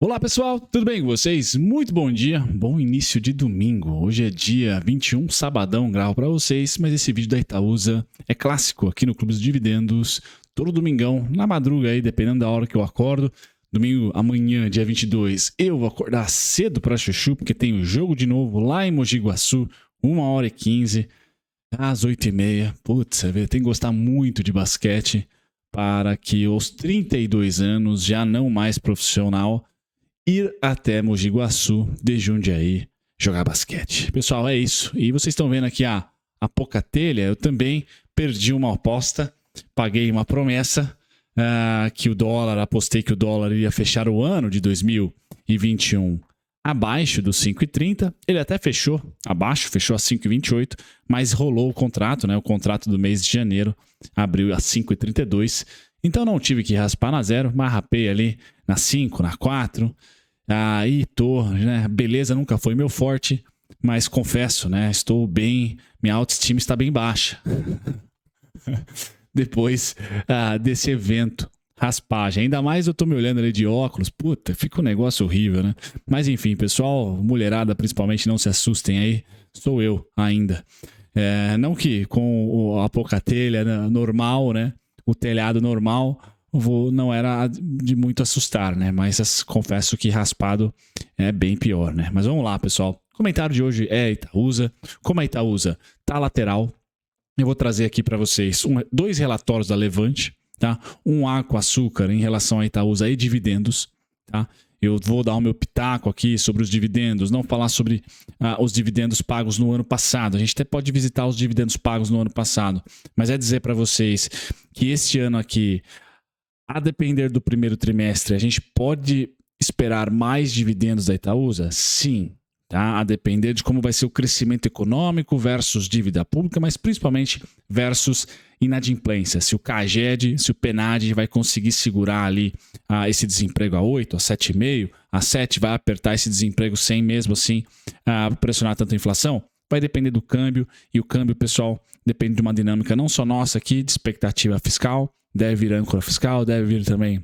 Olá pessoal, tudo bem com vocês? Muito bom dia, bom início de domingo. Hoje é dia 21, sabadão, gravo para vocês, mas esse vídeo da Itaúsa é clássico aqui no Clube dos Dividendos, todo domingão, na madruga aí, dependendo da hora que eu acordo. Domingo, amanhã, dia 22, eu vou acordar cedo para chuchu, porque tem o jogo de novo lá em Mogi Guaçu, 1h15, às 8h30. Putz, tem que gostar muito de basquete para que aos 32 anos, já não mais profissional, ir até Mogi Guaçu, de Jundiaí, jogar basquete. Pessoal, é isso. E vocês estão vendo aqui a pouca telha. Eu também perdi uma aposta, paguei uma promessa que o dólar, apostei que o dólar iria fechar o ano de 2021 abaixo dos 5,30. Ele até fechou abaixo, fechou a 5,28, mas rolou o contrato, né? O contrato do mês de janeiro abriu a 5,32. Então não tive que raspar na zero, mas rapei ali na 5, na 4. Aí tô, né? Beleza nunca foi meu forte, mas confesso, né? Estou bem, minha autoestima está bem baixa. Depois desse evento, raspagem. Ainda mais eu tô me olhando ali de óculos, puta, fica um negócio horrível, né? Mas enfim, pessoal, mulherada principalmente, não se assustem aí, sou eu ainda. Não que com a pouca telha normal, né? O telhado normal não era de muito assustar, né? Mas confesso que raspado é bem pior, né? Mas vamos lá, pessoal. O comentário de hoje é Itaúsa. Como a Itaúsa tá lateral, eu vou trazer aqui para vocês dois relatórios da Levante, tá? Um A com açúcar em relação a Itaúsa e dividendos, tá? Eu vou dar o meu pitaco aqui sobre os dividendos, não falar sobre os dividendos pagos no ano passado. A gente até pode visitar os dividendos pagos no ano passado, mas é dizer para vocês que este ano aqui, a depender do primeiro trimestre, a gente pode esperar mais dividendos da Itaúsa? Sim, tá? A depender de como vai ser o crescimento econômico versus dívida pública, mas principalmente versus inadimplência. Se o CAGED, se o PNAD vai conseguir segurar ali esse desemprego a 8, a 7,5, a 7 vai apertar esse desemprego sem mesmo assim pressionar tanta inflação? Vai depender do câmbio, e o câmbio, pessoal, depende de uma dinâmica não só nossa aqui, de expectativa fiscal, deve vir âncora fiscal, deve vir também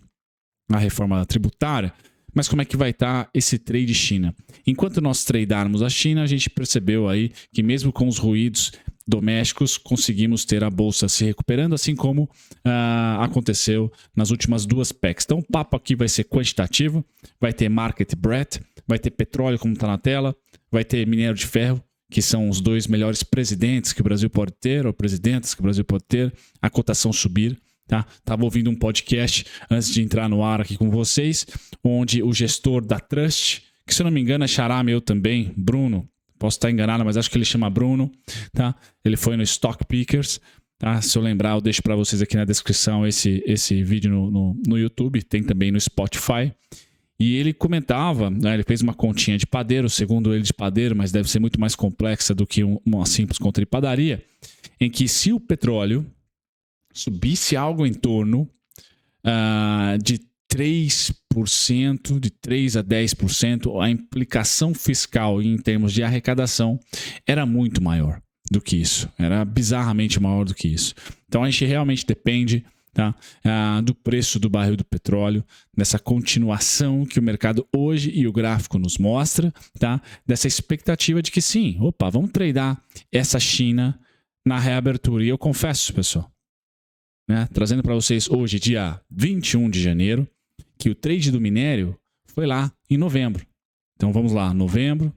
a reforma tributária, mas como é que vai estar esse trade China? Enquanto nós tradarmos a China, a gente percebeu aí que mesmo com os ruídos domésticos, conseguimos ter a bolsa se recuperando, assim como aconteceu nas últimas duas PECs. Então o papo aqui vai ser quantitativo, vai ter market breadth, vai ter petróleo como está na tela, vai ter minério de ferro, que são os dois melhores presidentes que o Brasil pode ter, ou presidentes que o Brasil pode ter, a cotação subir. Tá? Tava ouvindo um podcast antes de entrar no ar aqui com vocês, onde o gestor da Trust, que se eu não me engano é xará meu também, Bruno, posso estar enganado, mas acho que ele chama Bruno, tá? Ele foi no Stock Pickers, tá? Se eu lembrar, eu deixo para vocês aqui na descrição esse vídeo no YouTube, tem também no Spotify. E ele comentava, né, ele fez uma continha de padeiro, segundo ele de padeiro, mas deve ser muito mais complexa do que uma simples conta de padaria, em que se o petróleo subisse algo em torno de 3%, de 3 a 10%, a implicação fiscal em termos de arrecadação era muito maior do que isso. Era bizarramente maior do que isso. Então a gente realmente depende, tá, do preço do barril do petróleo, dessa continuação que o mercado hoje e o gráfico nos mostra, tá, dessa expectativa de que sim, vamos tradar essa China na reabertura. E eu confesso, pessoal, né, trazendo para vocês hoje, dia 21 de janeiro, que o trade do minério foi lá em novembro. Então vamos lá, novembro,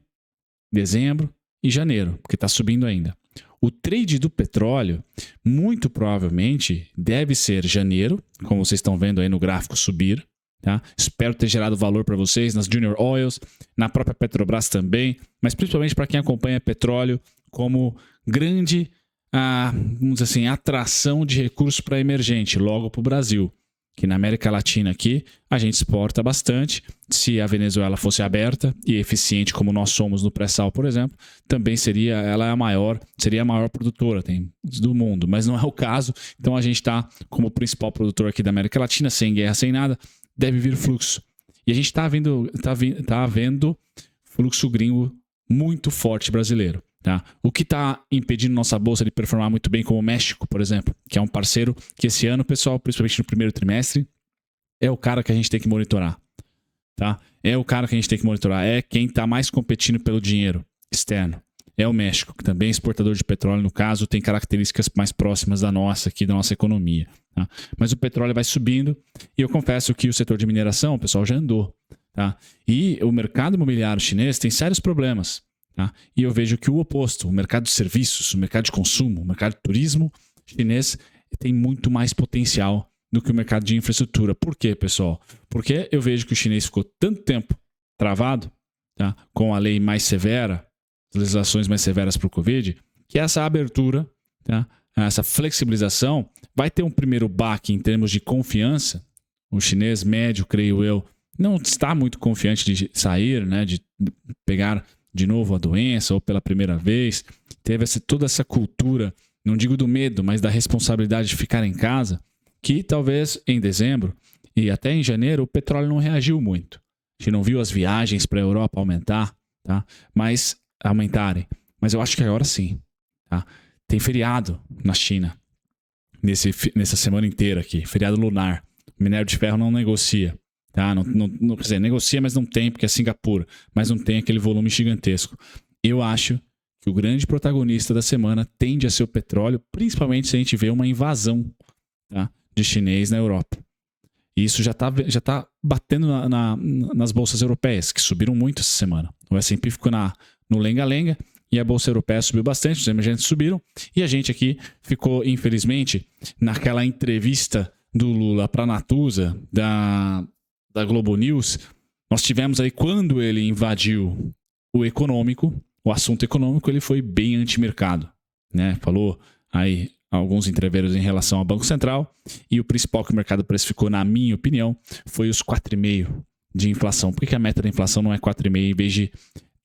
dezembro e janeiro, porque está subindo ainda. O trade do petróleo, muito provavelmente, deve ser janeiro, como vocês estão vendo aí no gráfico subir. Tá? Espero ter gerado valor para vocês nas Junior Oils, na própria Petrobras também, mas principalmente para quem acompanha petróleo como grande, vamos dizer assim, atração de recursos para emergente, logo para o Brasil. Que na América Latina aqui, a gente exporta bastante. Se a Venezuela fosse aberta e eficiente como nós somos no pré-sal, por exemplo, também seria a maior produtora do mundo, mas não é o caso. Então a gente está como principal produtor aqui da América Latina, sem guerra, sem nada, deve vir fluxo. E a gente está vendo fluxo gringo muito forte brasileiro. Tá? O que está impedindo nossa bolsa de performar muito bem, como o México, por exemplo, que é um parceiro que esse ano, pessoal, principalmente no primeiro trimestre, é o cara que a gente tem que monitorar. tá? É o cara que a gente tem que monitorar, é quem está mais competindo pelo dinheiro externo. É o México, que também é exportador de petróleo, no caso, tem características mais próximas da nossa aqui, da nossa economia. Tá? Mas o petróleo vai subindo e eu confesso que o setor de mineração, o pessoal já andou. Tá? E o mercado imobiliário chinês tem sérios problemas. Tá? E eu vejo que o oposto, o mercado de serviços, o mercado de consumo, o mercado de turismo chinês tem muito mais potencial do que o mercado de infraestrutura. Por quê, pessoal? Porque eu vejo que o chinês ficou tanto tempo travado, tá? Com a lei mais severa, legislações mais severas para o Covid, que essa abertura, tá? Essa flexibilização vai ter um primeiro baque em termos de confiança. O chinês médio, creio eu, não está muito confiante de sair, né? De pegar de novo a doença ou pela primeira vez. Teve toda essa cultura, não digo do medo, mas da responsabilidade de ficar em casa, que talvez em dezembro e até em janeiro o petróleo não reagiu muito. A gente não viu as viagens para a Europa aumentar, tá? Mas aumentarem. Mas eu acho que agora sim. Tá? Tem feriado na China nessa semana inteira aqui. Feriado lunar. O minério de ferro não negocia. Tá? Quer dizer, negocia, mas não tem, porque é Singapura. Mas não tem aquele volume gigantesco. Eu acho que o grande protagonista da semana tende a ser o petróleo, principalmente se a gente vê uma invasão, tá? De chinês na Europa. E isso já está batendo nas bolsas europeias, que subiram muito essa semana. O S&P ficou no lenga-lenga e a bolsa europeia subiu bastante, os emergentes subiram. E a gente aqui ficou, infelizmente, naquela entrevista do Lula para a Natuza, da Globo News. Nós tivemos aí, quando ele invadiu o econômico, o assunto econômico, ele foi bem antimercado, né? Falou aí alguns entreveros em relação ao Banco Central, e o principal que o mercado precificou, na minha opinião, foi os 4,5% de inflação. Por que a meta da inflação não é 4,5% em vez de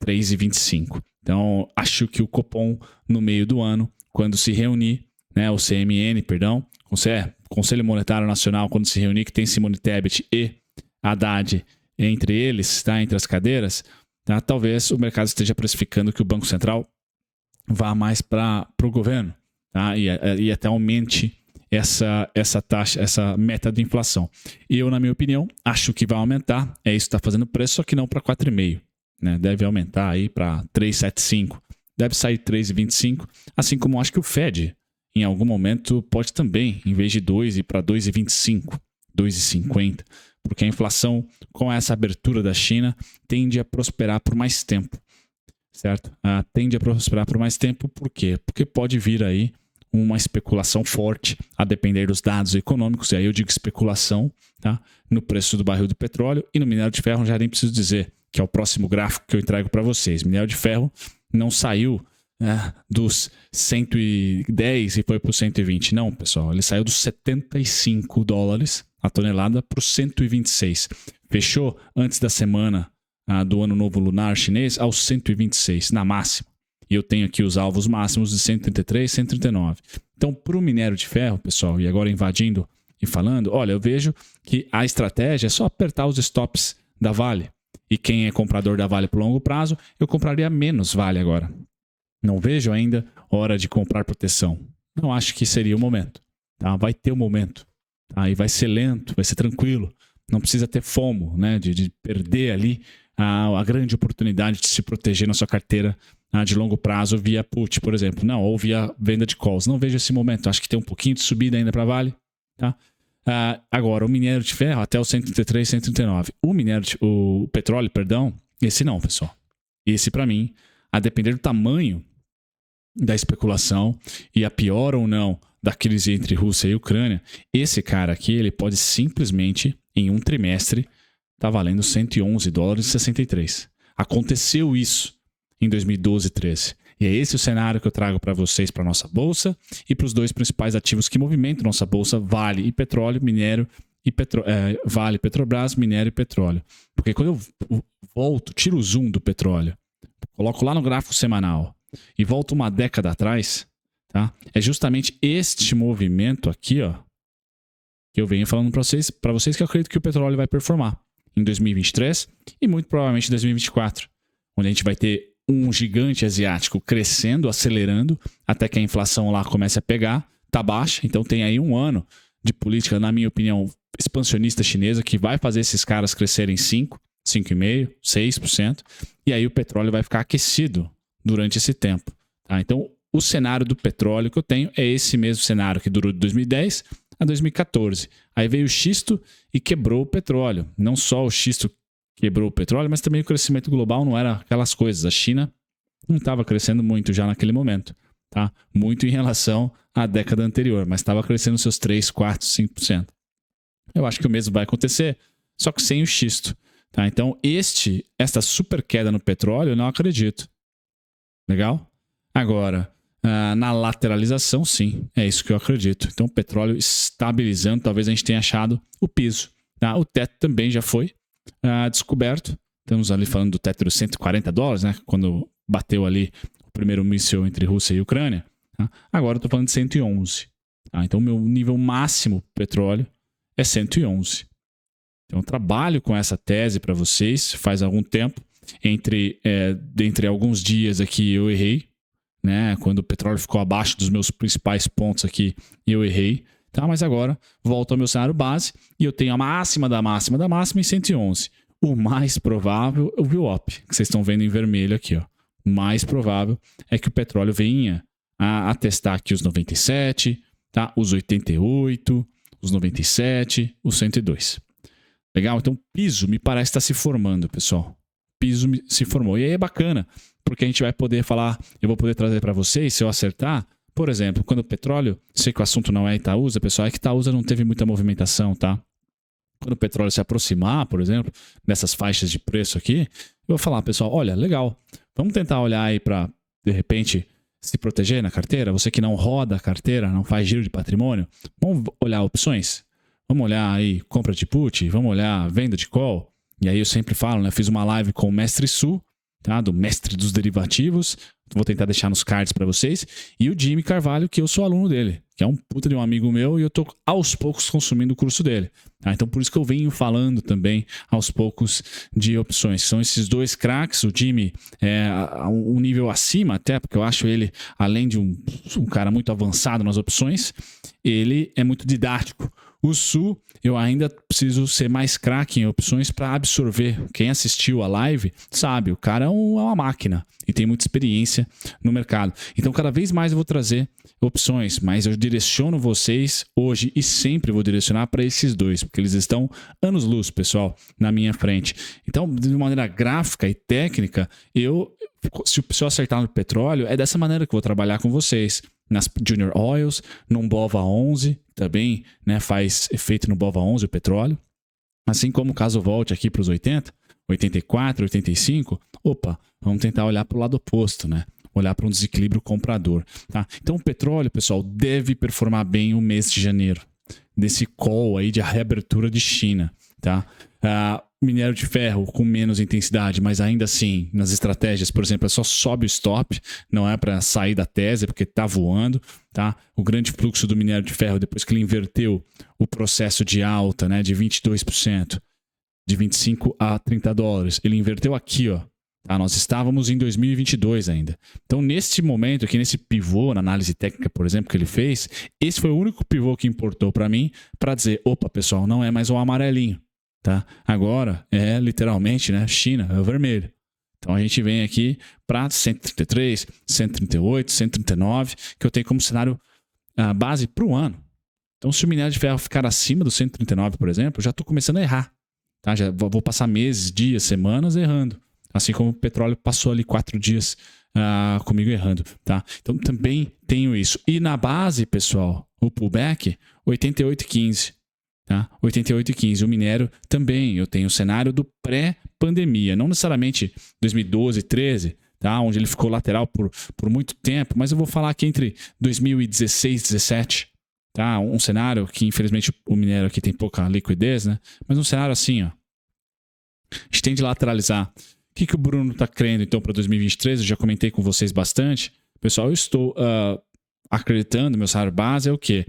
3,25%? Então, acho que o Copom, no meio do ano, quando se reunir, né, o CMN, perdão, Conselho Monetário Nacional, quando se reunir, que tem Simone Tebet e Haddad entre eles, tá, entre as cadeiras, tá, talvez o mercado esteja precificando que o Banco Central vá mais para o governo. Tá? E até aumente essa taxa, essa meta de inflação. E eu, na minha opinião, acho que vai aumentar. É isso que está fazendo preço, só que não para 4,5%. Né? Deve aumentar aí para 3,75%. Deve sair 3,25%. Assim como acho que o Fed, em algum momento, pode também, em vez de 2%, ir para 2,25%, 2,50%. Porque a inflação, com essa abertura da China, tende a prosperar por mais tempo. Certo? Tende a prosperar por mais tempo, por quê? Porque pode vir aí uma especulação forte, a depender dos dados econômicos, e aí eu digo especulação, tá? No preço do barril do petróleo e no minério de ferro, já nem preciso dizer, que é o próximo gráfico que eu entrego para vocês. Minério de ferro não saiu dos 110 e foi para os 120, não, pessoal, ele saiu dos $75 a tonelada para os 126. Fechou antes da semana do ano novo lunar chinês aos 126 na máxima. E eu tenho aqui os alvos máximos de 133 e 139. Então, para o minério de ferro, pessoal, e agora invadindo e falando, olha, eu vejo que a estratégia é só apertar os stops da Vale. E quem é comprador da Vale por longo prazo, eu compraria menos Vale agora. Não vejo ainda hora de comprar proteção. Não acho que seria o momento. Tá? Vai ter o momento. Tá? E vai ser lento, vai ser tranquilo. Não precisa ter FOMO, né? de perder ali a grande oportunidade de se proteger na sua carteira de longo prazo via put, por exemplo. Não, ou via venda de calls. Não vejo esse momento. Acho que tem um pouquinho de subida ainda para Vale. Tá? Agora, o minério de ferro até os 133, 139. O petróleo, perdão, esse não, pessoal. Esse, para mim, a depender do tamanho da especulação e a pior ou não da crise entre Rússia e Ucrânia, esse cara aqui, ele pode simplesmente, em um trimestre, tá valendo $111,63. Aconteceu isso em 2012 e 2013. E é esse o cenário que eu trago para vocês, para a nossa bolsa e para os dois principais ativos que movimentam nossa bolsa, Vale e petróleo, minério e Vale, Petrobras, minério e petróleo. Porque quando eu volto, tiro o zoom do petróleo, coloco lá no gráfico semanal e volto uma década atrás, tá? É justamente este movimento aqui, ó, que eu venho falando para vocês que eu acredito que o petróleo vai performar em 2023 e muito provavelmente em 2024, onde a gente vai ter um gigante asiático crescendo, acelerando, até que a inflação lá comece a pegar, tá baixa, então tem aí um ano de política, na minha opinião, expansionista chinesa, que vai fazer esses caras crescerem 5, 5,5%, 6%, e aí o petróleo vai ficar aquecido durante esse tempo. Tá? Então, o cenário do petróleo que eu tenho é esse mesmo cenário que durou de 2010 a 2014. Aí veio o xisto e quebrou o petróleo. Não só o xisto quebrou o petróleo, mas também o crescimento global não era aquelas coisas. A China não estava crescendo muito já naquele momento. Tá? Muito em relação à década anterior, mas estava crescendo seus 3, 4, 5%. Eu acho que o mesmo vai acontecer, só que sem o xisto. Tá? Então, esta super queda no petróleo, eu não acredito. Legal? Agora, na lateralização, sim, é isso que eu acredito. Então, o petróleo estabilizando, talvez a gente tenha achado o piso. Tá? O teto também já foi descoberto. Estamos ali falando do teto de $140, né? Quando bateu ali o primeiro míssil entre Rússia e Ucrânia. Tá? Agora eu estou falando de 111. Tá? Então, o meu nível máximo petróleo é 111. Então, eu trabalho com essa tese para vocês faz algum tempo. Entre alguns dias aqui eu errei, né? Quando o petróleo ficou abaixo dos meus principais pontos aqui, eu errei. Tá? Mas agora volto ao meu cenário base e eu tenho a máxima da máxima da máxima em 111. O mais provável é o VWAP, que vocês estão vendo em vermelho aqui. Ó. O mais provável é que o petróleo venha a testar aqui os 97, tá? Os 88, os 97, os 102. Legal? Então o piso me parece estar se formando, pessoal. O piso se formou. E aí é bacana, porque a gente vai poder falar, eu vou poder trazer para vocês, se eu acertar, por exemplo, quando o petróleo, sei que o assunto não é Itaúsa, pessoal, é que Itaúsa não teve muita movimentação, tá? Quando o petróleo se aproximar, por exemplo, dessas faixas de preço aqui, eu vou falar, pessoal, olha, legal, vamos tentar olhar aí para, de repente, se proteger na carteira. Você que não roda a carteira, não faz giro de patrimônio, vamos olhar opções? Vamos olhar aí compra de put, vamos olhar venda de call. E aí eu sempre falo, né? Fiz uma live com o Mestre Su, tá? Do Mestre dos Derivativos. Vou tentar deixar nos cards para vocês. E o Jimmy Carvalho, que eu sou aluno dele, que é um puta de um amigo meu e eu tô aos poucos consumindo o curso dele. Tá? Então por isso que eu venho falando também aos poucos de opções. São esses dois craques, o Jimmy é um nível acima até, porque eu acho ele, além de um cara muito avançado nas opções, ele é muito didático. O Su, eu ainda preciso ser mais craque em opções para absorver. Quem assistiu a live sabe, o cara é uma máquina e tem muita experiência no mercado. Então, cada vez mais eu vou trazer opções, mas eu direciono vocês hoje e sempre vou direcionar para esses dois, porque eles estão anos-luz, pessoal, na minha frente. Então, de maneira gráfica e técnica, se eu acertar no petróleo, é dessa maneira que eu vou trabalhar com vocês. Nas Junior Oils, num BOVA11, também, né, faz efeito no BOVA11 o petróleo. Assim como caso volte aqui para os 80, 84, 85, opa, vamos tentar olhar para o lado oposto, né? Olhar para um desequilíbrio comprador. Tá? Então o petróleo, pessoal, deve performar bem o mês de janeiro, desse call aí de reabertura de China. Tá? Minério de ferro com menos intensidade, mas ainda assim, nas estratégias, por exemplo, é só sobe o stop, não é para sair da tese, porque está voando. Tá? O grande fluxo do minério de ferro, depois que ele inverteu o processo de alta, né, de 22%, de 25 a 30 dólares, ele inverteu aqui, ó. Tá? Nós estávamos em 2022 ainda. Então, neste momento aqui, nesse pivô, na análise técnica, por exemplo, que ele fez, esse foi o único pivô que importou para mim, para dizer, opa, pessoal, não é mais o amarelinho. Tá? Agora é literalmente, né, China, é o vermelho. Então a gente vem aqui para 133, 138, 139, que eu tenho como cenário base para o ano. Então se o minério de ferro ficar acima do 139, por exemplo, eu já estou começando a errar. Tá? Já vou passar meses, dias, semanas errando. Assim como o petróleo passou ali 4 dias comigo errando. Tá? Então também tenho isso. E na base, pessoal, o pullback, 88,15. Tá? 88,15. O minério também, eu tenho o cenário do pré-pandemia, não necessariamente 2012, 13, tá? Onde ele ficou lateral por muito tempo, mas eu vou falar aqui entre 2016 e 17, tá? Um cenário que infelizmente o minério aqui tem pouca liquidez, né? Mas um cenário assim, ó. A gente tem de lateralizar. O que o Bruno está crendo então para 2023? Eu já comentei com vocês bastante. Pessoal, eu estou acreditando, meu cenário base é o quê?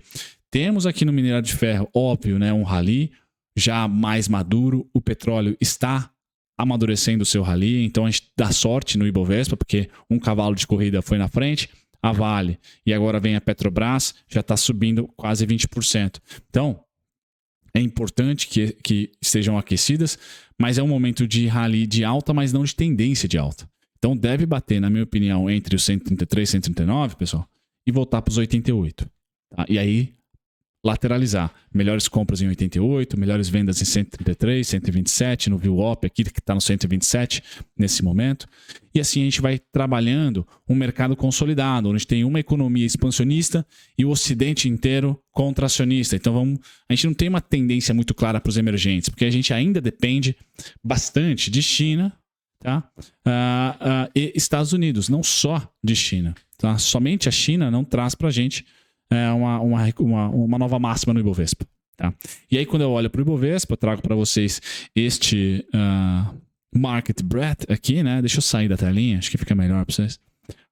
Temos aqui no minério de ferro, óbvio, né, um rally já mais maduro. O petróleo está amadurecendo o seu rally, então a gente dá sorte no Ibovespa, porque um cavalo de corrida foi na frente, a Vale, e agora vem a Petrobras, já está subindo quase 20%. Então, é importante que estejam aquecidas, mas é um momento de rally de alta, mas não de tendência de alta. Então deve bater, na minha opinião, entre os 133 e 139, pessoal, e voltar para os 88. Tá? E aí, lateralizar. Melhores compras em 88, melhores vendas em 133, 127, no VWAP aqui que está no 127 nesse momento. E assim a gente vai trabalhando um mercado consolidado, onde tem uma economia expansionista e o Ocidente inteiro contracionista. Então a gente não tem uma tendência muito clara para os emergentes, porque a gente ainda depende bastante de China, tá? E Estados Unidos, não só de China. Tá? Somente a China não traz para a gente uma nova máxima no Ibovespa. Tá? E aí, quando eu olho para o Ibovespa, eu trago para vocês este Market Breadth aqui, né? Deixa eu sair da telinha, acho que fica melhor para vocês.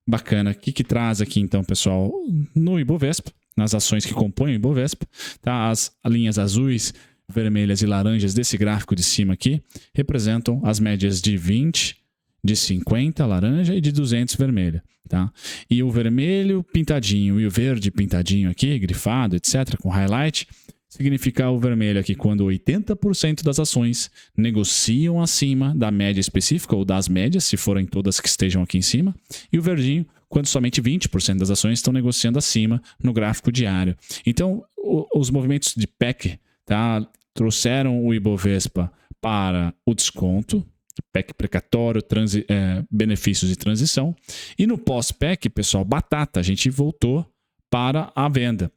Bacana. O que traz aqui, então, pessoal? No Ibovespa, nas ações que compõem o Ibovespa, tá? As linhas azuis, vermelhas e laranjas desse gráfico de cima aqui representam as médias de 20, de 50 laranja e de 200 vermelha. Tá? E o vermelho pintadinho e o verde pintadinho aqui, grifado, etc., com highlight, significa o vermelho aqui quando 80% das ações negociam acima da média específica ou das médias, se forem todas que estejam aqui em cima, e o verdinho quando somente 20% das ações estão negociando acima no gráfico diário. Então, os movimentos de PEC, tá, trouxeram o Ibovespa para o desconto, PEC precatório, benefícios de transição. E no pós-PEC, pessoal, batata, a gente voltou para a venda.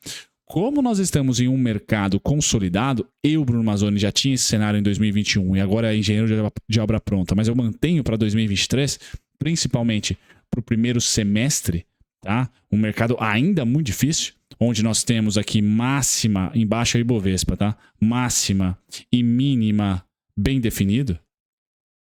Como nós estamos em um mercado consolidado, eu, Bruno Mazzoni, já tinha esse cenário em 2021 e agora é engenheiro de obra pronta, mas eu mantenho para 2023, principalmente para o primeiro semestre, tá? Um mercado ainda muito difícil, onde nós temos aqui máxima, embaixo é Ibovespa, tá? Máxima e mínima bem definido.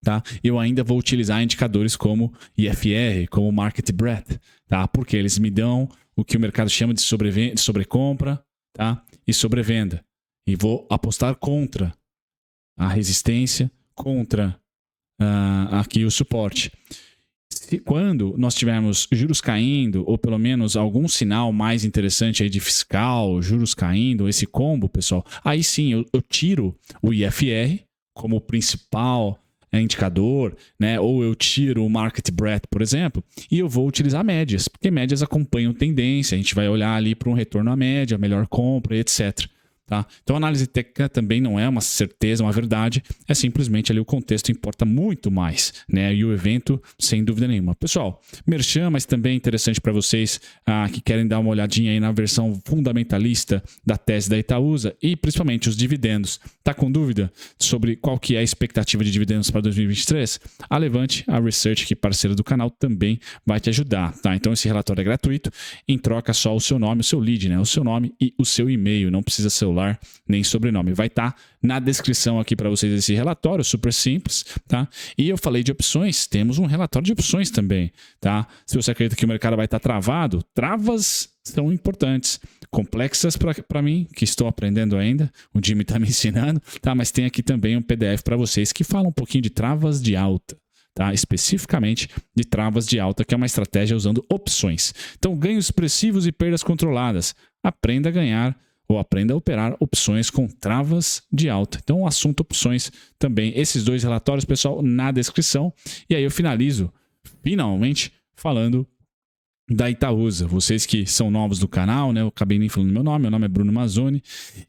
Tá? Eu ainda vou utilizar indicadores como IFR, como Market Breadth, tá? Porque eles me dão o que o mercado chama de sobrecompra, tá? E sobrevenda. E vou apostar contra a resistência, contra aqui o suporte. Quando nós tivermos juros caindo, ou pelo menos algum sinal mais interessante aí de fiscal, juros caindo, esse combo, pessoal, aí sim eu tiro o IFR como principal indicador, né? Ou eu tiro o Market Breadth, por exemplo, e eu vou utilizar médias, porque médias acompanham tendência, a gente vai olhar ali para um retorno à média, melhor compra, etc. Tá? Então a análise técnica também não é uma certeza, uma verdade, é simplesmente ali o contexto importa muito mais, né? E o evento, sem dúvida nenhuma. Pessoal, merchan, mas também é interessante para vocês que querem dar uma olhadinha aí na versão fundamentalista da tese da Itaúsa e principalmente os dividendos. Tá com dúvida sobre qual que é a expectativa de dividendos para 2023? A Levante, a Research, que é parceira do canal, também vai te ajudar, tá? Então esse relatório é gratuito, em troca só o seu nome, o seu lead, né? O seu nome e o seu e-mail, não precisa celular nem sobrenome. Vai estar na descrição aqui para vocês esse relatório, super simples, tá? E eu falei de opções, temos um relatório de opções também, tá? Se você acredita que o mercado vai estar travado, travas são importantes, complexas para mim, que estou aprendendo ainda, o Jimmy está me ensinando, tá? Mas tem aqui também um PDF para vocês que fala um pouquinho de travas de alta. Tá? Especificamente de travas de alta, que é uma estratégia usando opções. Então, ganhos expressivos e perdas controladas. Aprenda a ganhar ou aprenda a operar opções com travas de alta. Então, o assunto opções também. Esses dois relatórios, pessoal, na descrição. E aí eu finalizo, finalmente, falando da Itaúsa. Vocês que são novos do canal, né? Eu acabei nem falando meu nome é Bruno Mazzoni.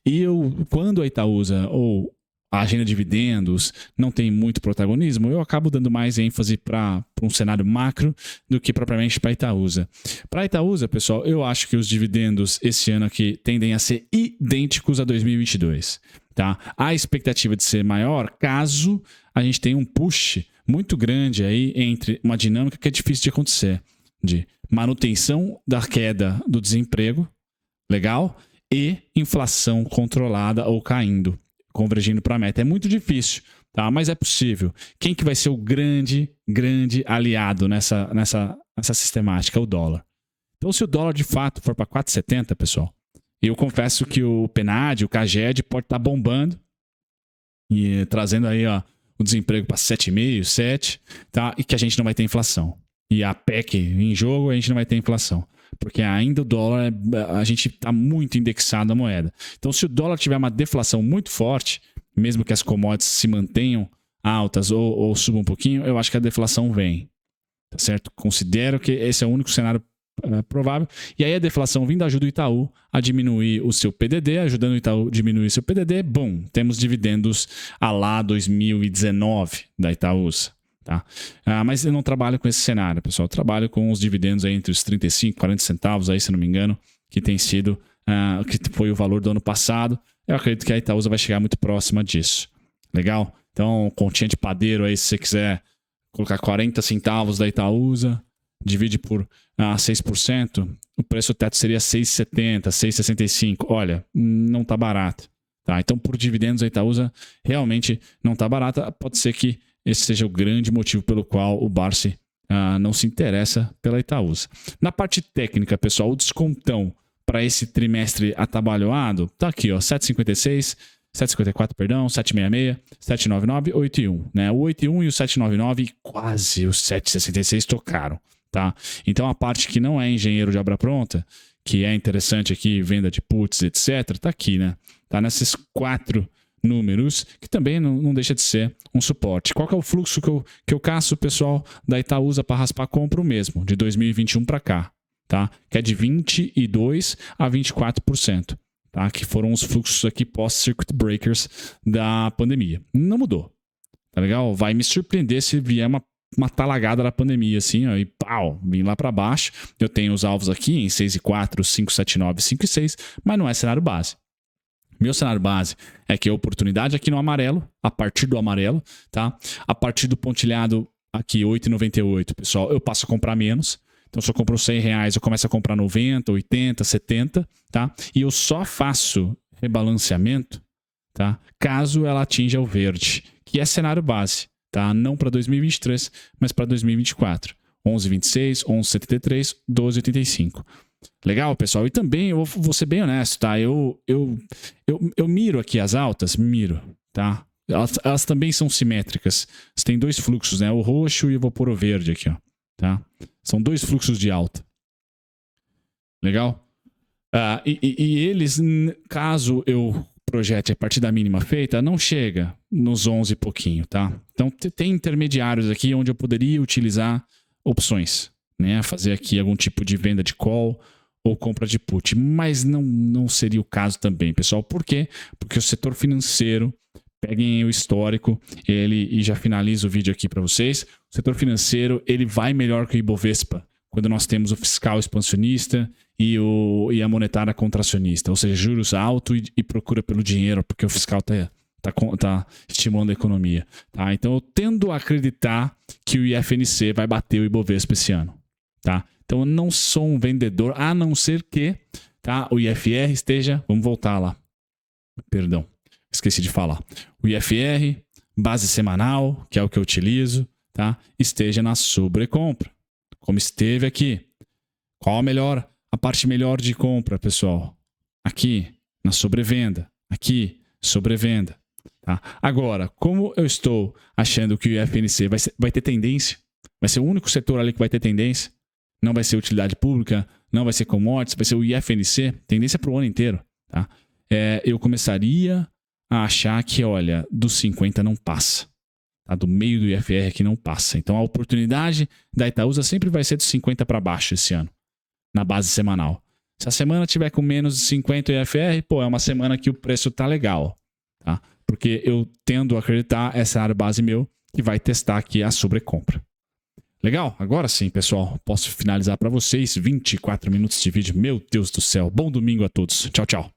E quando a Itaúsa ou a agenda de dividendos não tem muito protagonismo, eu acabo dando mais ênfase para um cenário macro do que propriamente para a Itaúsa. Para a Itaúsa, pessoal, eu acho que os dividendos esse ano aqui tendem a ser idênticos a 2022. Tá? A expectativa de ser maior caso a gente tenha um push muito grande aí entre uma dinâmica que é difícil de acontecer, de manutenção da queda do desemprego, legal, e inflação controlada ou caindo, convergindo para a meta. É muito difícil, tá? Mas é possível. Quem que vai ser o grande aliado nessa sistemática? O dólar. Então, se o dólar de fato for para 4,70, pessoal, eu confesso que o PNAD, o CAGED pode estar bombando e trazendo aí o desemprego para 7,5, 7, tá? E que a gente não vai ter inflação. E a PEC em jogo, a gente não vai ter inflação. porque ainda o dólar, a gente está muito indexado à moeda. Então, se o dólar tiver uma deflação muito forte, mesmo que as commodities se mantenham altas ou subam um pouquinho, eu acho que a deflação vem. Tá certo? Considero que esse é o único cenário provável. E aí a deflação vindo ajuda o Itaú a diminuir o seu PDD, ajudando o Itaú a diminuir o seu PDD, bom, temos dividendos a lá 2019 da Itaúsa. Tá? Mas eu não trabalho com esse cenário, pessoal. Eu trabalho com os dividendos aí entre os 35 e 40 centavos, aí, se não me engano, que tem sido, que foi o valor do ano passado. Eu acredito que a Itaúsa vai chegar muito próxima disso. Legal? Então, continha de padeiro aí, se você quiser colocar 40 centavos da Itaúsa, divide por 6%, o preço teto seria 6,70, 6,65. Olha, não está barato. Tá? Então, por dividendos, a Itaúsa realmente não está barata. Pode ser que esse seja o grande motivo pelo qual o Barsi não se interessa pela Itaúsa. Na parte técnica, pessoal, o descontão para esse trimestre atabalhoado está aqui, ó, 7,56, 7,54, perdão, 7,66, 7,99, 8,1. Né? O 8,1 e o 7,99 e quase os 7,66 tocaram. Tá? Então a parte que não é engenheiro de obra pronta, que é interessante aqui, venda de puts, etc., tá aqui, né? Tá nesses 4 números, que também não deixa de ser um suporte. Qual que é o fluxo que eu caço, pessoal, da Itaúsa para raspar compra? O mesmo, de 2021 para cá, tá? Que é de 22% a 24%, tá? Que foram os fluxos aqui pós-circuit breakers da pandemia. Não mudou, tá legal? Vai me surpreender se vier uma talagada da pandemia, assim, ó, e pau, vim lá para baixo. Eu tenho os alvos aqui em 6,4, 5,79, 5,6, mas não é cenário base. Meu cenário base é que a oportunidade aqui no amarelo, a partir do amarelo, tá? A partir do pontilhado aqui, 8,98, pessoal, eu passo a comprar menos. Então, se eu compro R$100, eu começo a comprar 90, 80, 70, tá? E eu só faço rebalanceamento, tá? Caso ela atinja o verde, que é cenário base. Tá? Não para 2023, mas para 2024. 11,26, 11,73, 12,85. Legal, pessoal? E também, eu vou ser bem honesto, tá? Eu miro aqui as altas, tá? Elas também são simétricas. Você tem 2 fluxos, né? O roxo e eu vou pôr o verde aqui, ó. Tá? São 2 fluxos de alta. Legal? E eles, caso eu projete a partir da mínima feita, não chega nos 11 e pouquinho, tá? Então, tem intermediários aqui onde eu poderia utilizar opções, né? Fazer aqui algum tipo de venda de call ou compra de put, mas não seria o caso também, pessoal. Por quê? Porque o setor financeiro, peguem o histórico, e já finalizo o vídeo aqui para vocês, o setor financeiro, ele vai melhor que o Ibovespa, quando nós temos o fiscal expansionista e a monetária contracionista, ou seja, juros altos e procura pelo dinheiro, porque o fiscal está estimulando a economia. Tá? Então eu tendo a acreditar que o IFNC vai bater o Ibovespa esse ano. Tá? Então eu não sou um vendedor, a não ser que, tá, o IFR esteja... Vamos voltar lá. Perdão, esqueci de falar. O IFR, base semanal, que é o que eu utilizo, tá, esteja na sobrecompra, como esteve aqui. Qual a parte melhor de compra, pessoal? Aqui, na sobrevenda. Aqui, sobrevenda. Tá? Agora, como eu estou achando que o IFNC vai ter tendência, vai ser o único setor ali que vai ter tendência, não vai ser utilidade pública, não vai ser commodities, vai ser o IFNC, tendência para o ano inteiro. Tá? Eu começaria a achar que, olha, dos 50 não passa. Tá? Do meio do IFR aqui não passa. Então a oportunidade da Itaúsa sempre vai ser dos 50 para baixo esse ano, na base semanal. Se a semana tiver com menos de 50 IFR, pô, é uma semana que o preço tá legal. Tá? Porque eu tendo a acreditar, essa área base meu, que vai testar aqui a sobrecompra. Legal? Agora sim, pessoal, posso finalizar para vocês. 24 minutos de vídeo. Meu Deus do céu. Bom domingo a todos. Tchau, tchau.